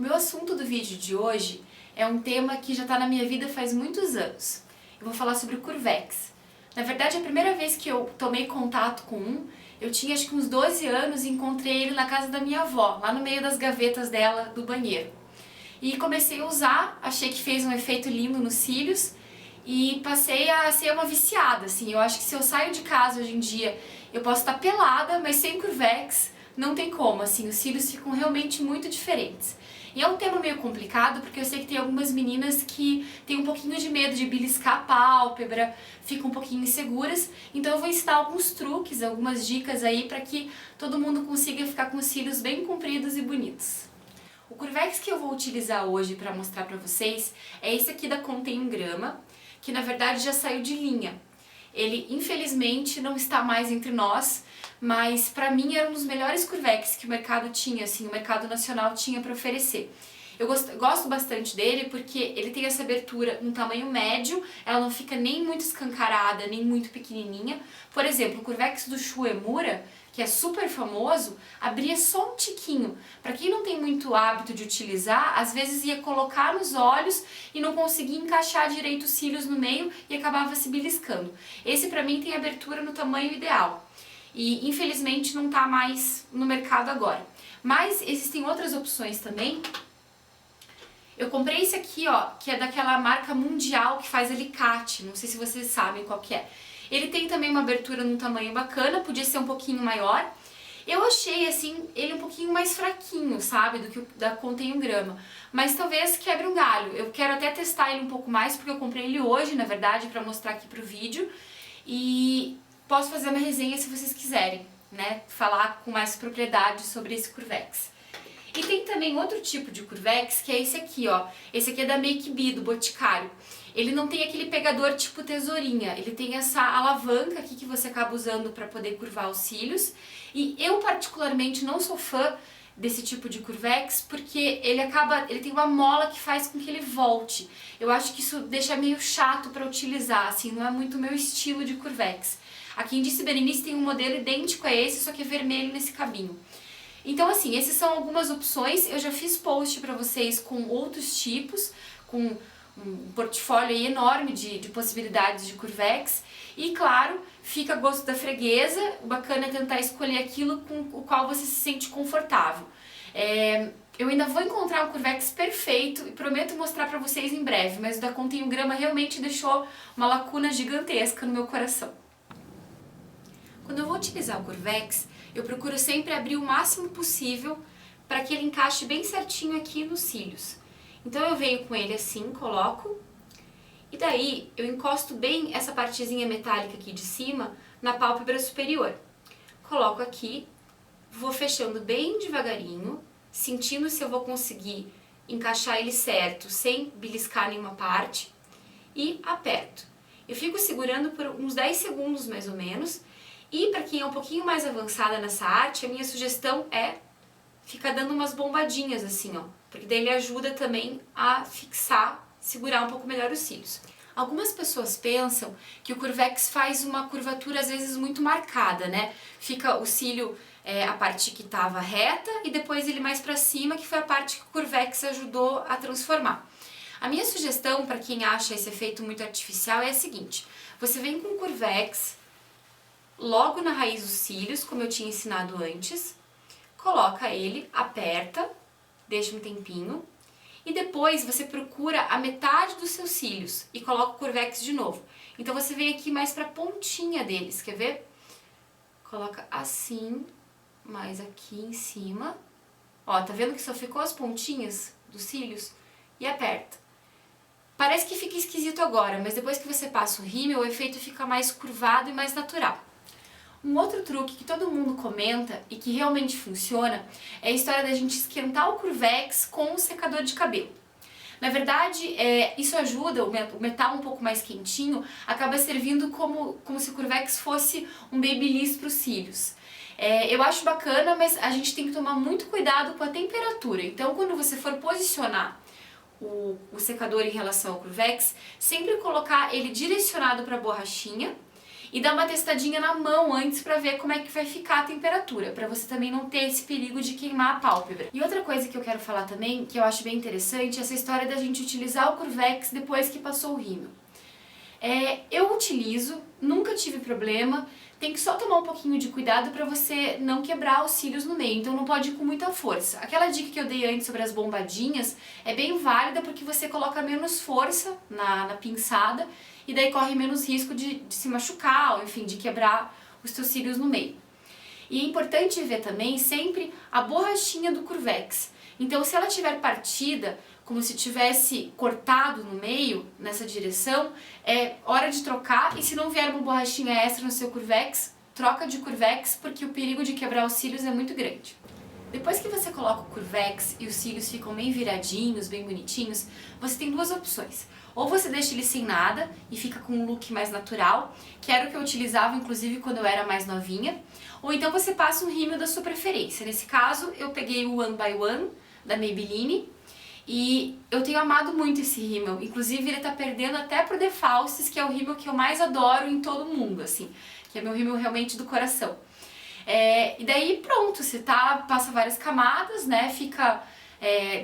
O meu assunto do vídeo de hoje é um tema que já está na minha vida faz muitos anos. Eu vou falar sobre o Curvex. Na verdade, a primeira vez que eu tomei contato com eu tinha acho que uns 12 anos e encontrei ele na casa da minha avó, lá no meio das gavetas dela do banheiro. E comecei a usar, achei que fez um efeito lindo nos cílios e passei a ser uma viciada, assim. Eu acho que se eu saio de casa hoje em dia, eu posso estar pelada, mas sem Curvex não tem como, assim, os cílios ficam realmente muito diferentes. E é um tema meio complicado porque eu sei que tem algumas meninas que têm um pouquinho de medo de beliscar a pálpebra, ficam um pouquinho inseguras, então eu vou ensinar alguns truques, algumas dicas aí para que todo mundo consiga ficar com os cílios bem compridos e bonitos. O Curvex que eu vou utilizar hoje para mostrar para vocês é esse aqui da Contém 1 grama, que na verdade já saiu de linha. Ele infelizmente não está mais entre nós, mas pra mim era um dos melhores Curvex que o mercado tinha, assim, o mercado nacional tinha para oferecer. Eu gosto bastante dele porque ele tem essa abertura no tamanho médio, ela não fica nem muito escancarada, nem muito pequenininha. Por exemplo, o Curvex do Shu Uemura, que é super famoso, abria só um tiquinho. Para quem não tem muito hábito de utilizar, às vezes ia colocar nos olhos e não conseguia encaixar direito os cílios no meio e acabava se beliscando. Esse pra mim tem abertura no tamanho ideal. E infelizmente não está mais no mercado agora. Mas existem outras opções também. Eu comprei esse aqui, ó, que é daquela marca mundial que faz alicate, não sei se vocês sabem qual que é. Ele tem também uma abertura num tamanho bacana, podia ser um pouquinho maior. Eu achei, assim, ele um pouquinho mais fraquinho, sabe, do que o da Contém 1 grama. Mas talvez quebre um galho. Eu quero até testar ele um pouco mais, porque eu comprei ele hoje, na verdade, pra mostrar aqui pro vídeo. E posso fazer uma resenha se vocês quiserem, né, falar com mais propriedade sobre esse Curvex. E tem também outro tipo de Curvex, que é esse aqui, ó. Esse aqui é da Make Be, do Boticário. Ele não tem aquele pegador tipo tesourinha, ele tem essa alavanca aqui que você acaba usando para poder curvar os cílios. E eu particularmente não sou fã desse tipo de Curvex porque ele tem uma mola que faz com que ele volte. Eu acho que isso deixa meio chato para utilizar, assim, não é muito o meu estilo de Curvex. Aqui em Disse Berenice tem um modelo idêntico a esse, só que é vermelho nesse cabinho. Então assim, essas são algumas opções, eu já fiz post pra vocês com outros tipos, com um portfólio aí enorme de possibilidades de Curvex, e claro, fica a gosto da freguesa, o bacana é tentar escolher aquilo com o qual você se sente confortável. Eu ainda vou encontrar um Curvex perfeito e prometo mostrar pra vocês em breve, mas o da Contém 1 grama realmente deixou uma lacuna gigantesca no meu coração. Quando eu vou utilizar o Curvex, eu procuro sempre abrir o máximo possível para que ele encaixe bem certinho aqui nos cílios. Então eu venho com ele assim, coloco, e daí eu encosto bem essa partezinha metálica aqui de cima na pálpebra superior. Coloco aqui, vou fechando bem devagarinho, sentindo se eu vou conseguir encaixar ele certo, sem beliscar nenhuma parte, e aperto. Eu fico segurando por uns 10 segundos mais ou menos. E para quem é um pouquinho mais avançada nessa arte, a minha sugestão é ficar dando umas bombadinhas assim, ó, porque daí ele ajuda também a fixar, segurar um pouco melhor os cílios. Algumas pessoas pensam que o Curvex faz uma curvatura às vezes muito marcada, né? Fica o cílio, a parte que estava reta e depois ele mais para cima, que foi a parte que o Curvex ajudou a transformar. A minha sugestão para quem acha esse efeito muito artificial é a seguinte: você vem com o Curvex logo na raiz dos cílios, como eu tinha ensinado antes, coloca ele, aperta, deixa um tempinho, e depois você procura a metade dos seus cílios e coloca o Curvex de novo. Então você vem aqui mais pra pontinha deles, quer ver? Coloca assim, mais aqui em cima. Ó, tá vendo que só ficou as pontinhas dos cílios? E aperta. Parece que fica esquisito agora, mas depois que você passa o rímel, o efeito fica mais curvado e mais natural. Um outro truque que todo mundo comenta e que realmente funciona é a história da gente esquentar o Curvex com um secador de cabelo. Na verdade, isso ajuda, o metal um pouco mais quentinho acaba servindo como se o Curvex fosse um babyliss para os cílios. Eu acho bacana, mas a gente tem que tomar muito cuidado com a temperatura. Então, quando você for posicionar o secador em relação ao Curvex, sempre colocar ele direcionado para a borrachinha e dá uma testadinha na mão antes pra ver como é que vai ficar a temperatura, pra você também não ter esse perigo de queimar a pálpebra. E outra coisa que eu quero falar também, que eu acho bem interessante, é essa história da gente utilizar o Curvex depois que passou o rímel. Eu utilizo, nunca tive problema, tem que só tomar um pouquinho de cuidado para você não quebrar os cílios no meio, então não pode ir com muita força. Aquela dica que eu dei antes sobre as bombadinhas é bem válida porque você coloca menos força na pinçada e daí corre menos risco de se machucar, ou enfim, de quebrar os seus cílios no meio. E é importante ver também sempre a borrachinha do Curvex. Então se ela tiver partida, como se tivesse cortado no meio, nessa direção, é hora de trocar, e se não vier uma borrachinha extra no seu Curvex, troca de Curvex, porque o perigo de quebrar os cílios é muito grande. Depois que você coloca o Curvex e os cílios ficam bem viradinhos, bem bonitinhos, você tem duas opções. Ou você deixa ele sem nada e fica com um look mais natural, que era o que eu utilizava inclusive quando eu era mais novinha, ou então você passa um rímel da sua preferência. Nesse caso, eu peguei o One by One, da Maybelline, e eu tenho amado muito esse rímel, inclusive ele tá perdendo até pro The Falsies, que é o rímel que eu mais adoro em todo mundo, assim, que é meu rímel realmente do coração. E daí pronto, você passa várias camadas, né,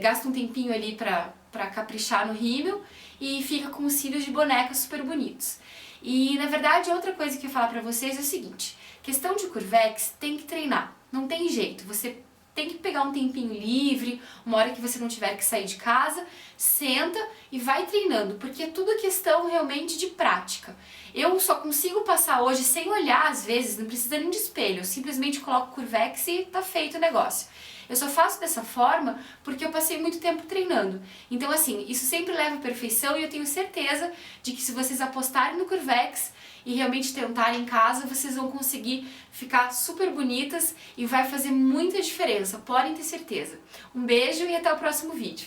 gasta um tempinho ali pra caprichar no rímel e fica com os cílios de boneca super bonitos. E na verdade outra coisa que eu ia falar pra vocês é o seguinte, questão de Curvex tem que treinar, não tem jeito, você tem que pegar um tempinho livre, uma hora que você não tiver que sair de casa, senta e vai treinando, porque é tudo questão realmente de prática. Eu só consigo passar hoje sem olhar às vezes, não precisa nem de espelho, eu simplesmente coloco Curvex e tá feito o negócio. Eu só faço dessa forma porque eu passei muito tempo treinando. Então assim, isso sempre leva à perfeição e eu tenho certeza de que se vocês apostarem no Curvex e realmente tentarem em casa, vocês vão conseguir ficar super bonitas e vai fazer muita diferença, podem ter certeza. Um beijo e até o próximo vídeo.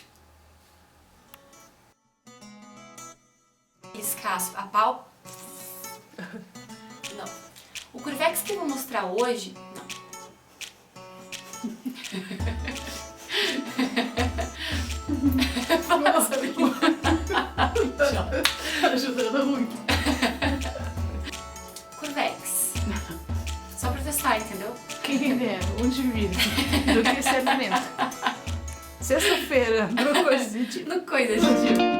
Escasso, a pau... Não. O Curvex que eu vou mostrar hoje... Não. Nossa, ajudando muito. Curvex. Só pra testar, entendeu? Quem dera, onde vir do que esse alimento. Sexta-feira, no Coisa de Tio. No Coisa de Tio.